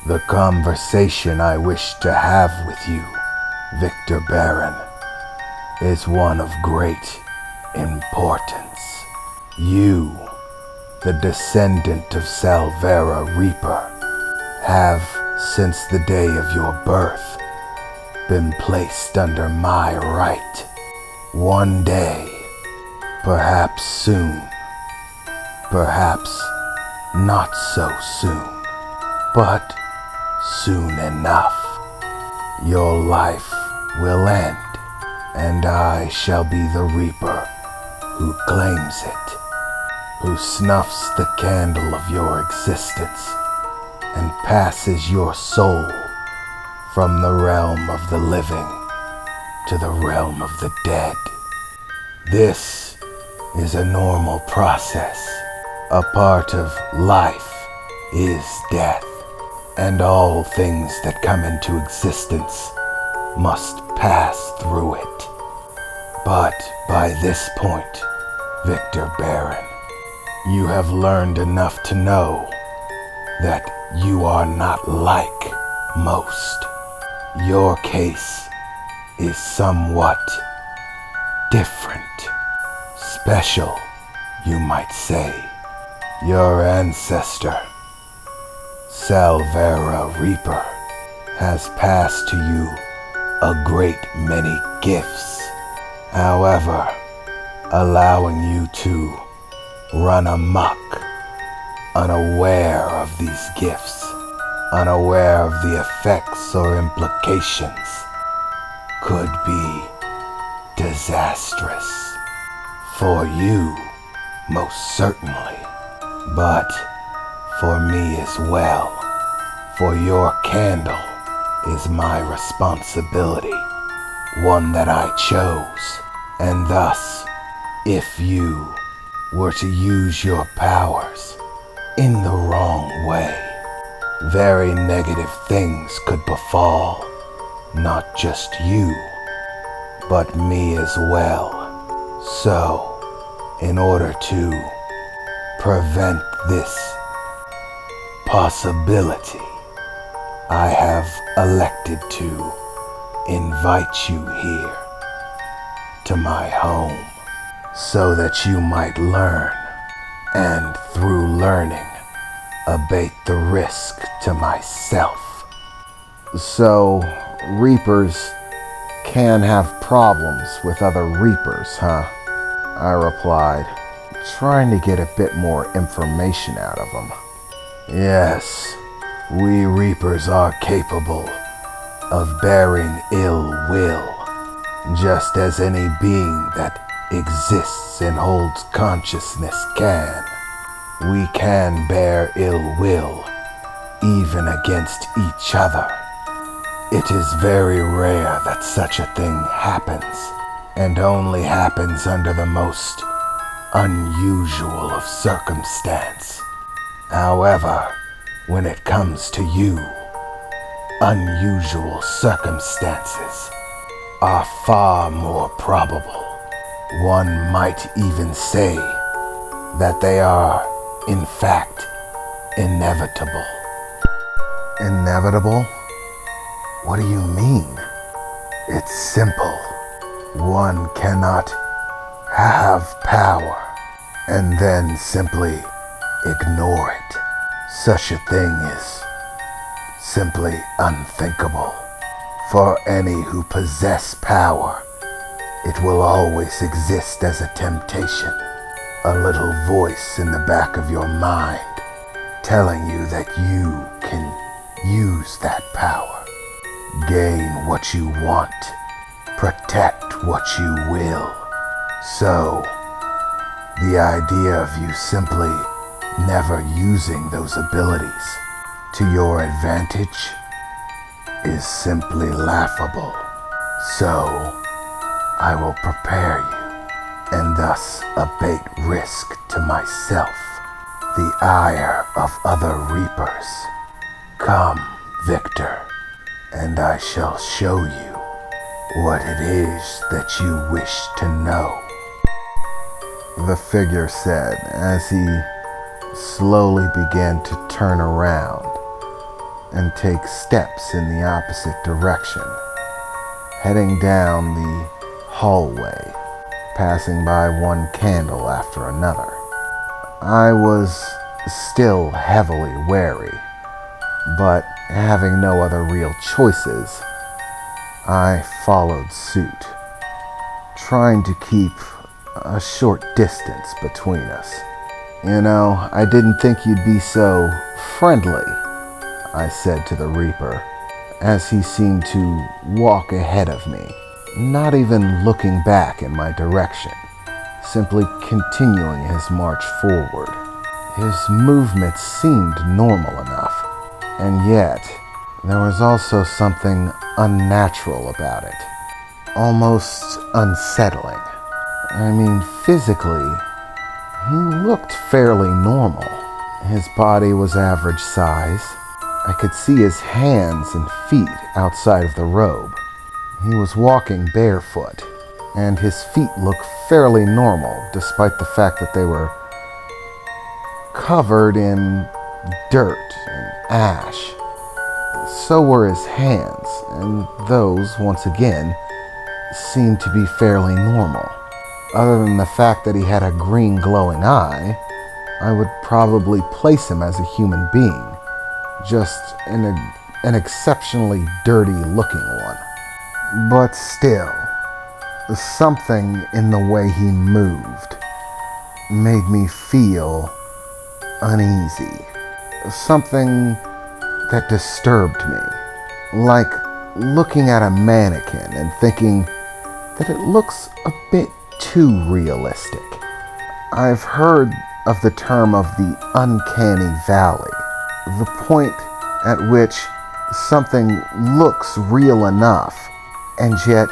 The conversation I wish to have with you, Victor Baron, is one of great importance. You, the descendant of Salvera Reaper, have, since the day of your birth, been placed under my right. One day, perhaps soon, perhaps not so soon, but soon enough, your life will end, and I shall be the Reaper who claims it, who snuffs the candle of your existence and passes your soul from the realm of the living to the realm of the dead. This is a normal process. A part of life is death, and all things that come into existence must pass through it. But by this point, Victor Baron, you have learned enough to know that you are not like most. Your case is somewhat different. Special, you might say. Your ancestor, Salvera Reaper, has passed to you a great many gifts. However, allowing you to run amok, unaware of these gifts, unaware of the effects or implications, could be disastrous. For you, most certainly, but for me as well. For your candle is my responsibility, one that I chose, and thus, if you were to use your powers in the wrong way, very negative things could befall not just you, but me as well. So, in order to prevent this possibility, I have elected to invite you here to my home so that you might learn, and through learning, abate the risk to myself. So, Reapers can have problems with other Reapers, huh? I replied, trying to get a bit more information out of him. Yes, we Reapers are capable of bearing ill will, just as any being that exists and holds consciousness can. We can bear ill will, even against each other. It is very rare that such a thing happens, and only happens under the most unusual of circumstance. However, when it comes to you, unusual circumstances are far more probable. One might even say that they are, in fact, inevitable. Inevitable? What do you mean? It's simple. One cannot have power and then simply ignore it. Such a thing is simply unthinkable. For any who possess power, it will always exist as a temptation, a little voice in the back of your mind telling you that you can use that power. Gain what you want, protect what you will. So, the idea of you simply never using those abilities to your advantage is simply laughable. So, I will prepare you and thus abate risk to myself, the ire of other Reapers. Come, Victor, and I shall show you what it is that you wish to know. The figure said as he slowly began to turn around, and take steps in the opposite direction, heading down the hallway, passing by one candle after another. I was still heavily wary, but having no other real choices, I followed suit, trying to keep a short distance between us. "You know, I didn't think you'd be so friendly," I said to the Reaper, as he seemed to walk ahead of me, not even looking back in my direction, simply continuing his march forward. His movements seemed normal enough, and yet there was also something unnatural about it, almost unsettling. I mean, physically, he looked fairly normal. His body was average size. I could see his hands and feet outside of the robe. He was walking barefoot, and his feet looked fairly normal despite the fact that they were covered in dirt and ash. So were his hands, and those, once again, seemed to be fairly normal. Other than the fact that he had a green glowing eye, I would probably place him as a human being, just an exceptionally dirty looking one. But still, something in the way he moved made me feel uneasy. Something that disturbed me, like looking at a mannequin and thinking that it looks a bit too realistic. I've heard of the term of the uncanny valley, the point at which something looks real enough and yet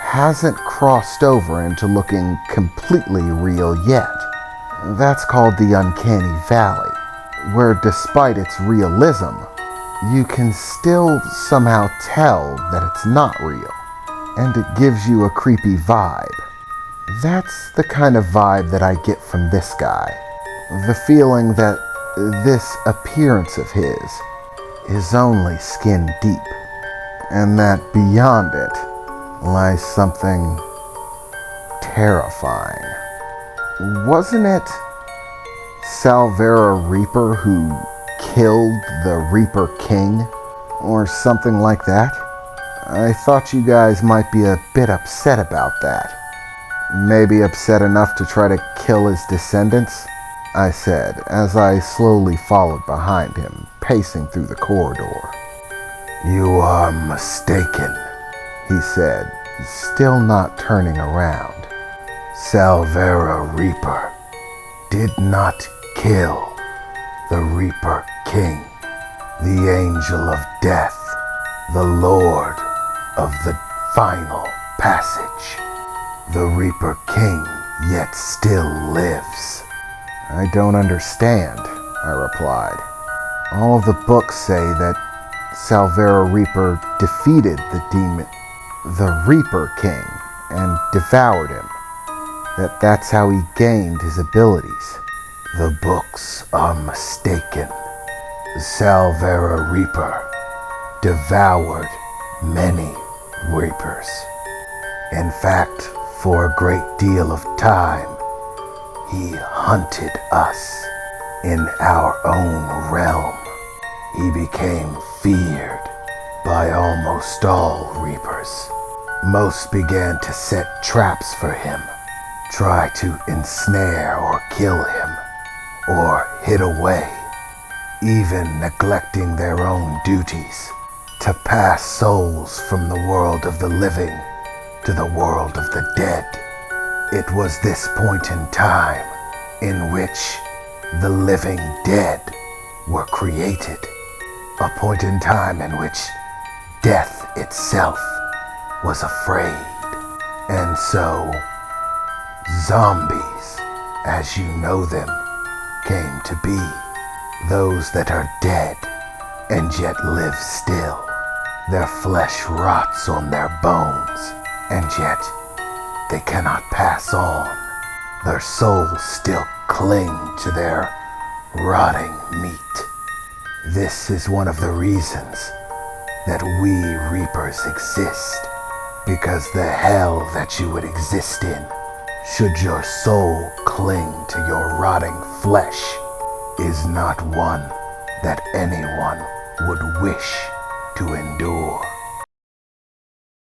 hasn't crossed over into looking completely real yet. That's called the uncanny valley, where despite its realism, you can still somehow tell that it's not real, and it gives you a creepy vibe. That's the kind of vibe that I get from this guy. The feeling that this appearance of his is only skin deep, and that beyond it lies something terrifying. Wasn't it Salvera Reaper who killed the Reaper King, or something like that? I thought you guys might be a bit upset about that. Maybe upset enough to try to kill his descendants? I said, as I slowly followed behind him, pacing through the corridor. "You are mistaken," he said, still not turning around. "Salvera Reaper did not kill the Reaper King, the Angel of Death, the Lord of the Final Passage. The Reaper King yet still lives." "I don't understand," I replied. "All of the books say that Salvera Reaper defeated the Reaper King, and devoured him. That's how he gained his abilities." "The books are mistaken. Salvera Reaper devoured many Reapers. In fact, for a great deal of time, he hunted us in our own realm. He became feared by almost all Reapers. Most began to set traps for him, try to ensnare or kill him, or hid away, even neglecting their own duties to pass souls from the world of the living to the world of the dead. It was this point in time in which the living dead were created, a point in time in which death itself was afraid. And so, zombies, as you know them, came to be. Those that are dead and yet live still. Their flesh rots on their bones, and yet they cannot pass on. Their souls still cling to their rotting meat. This is one of the reasons that we Reapers exist, because the hell that you would exist in, should your soul cling to your rotting flesh, is not one that anyone would wish to endure.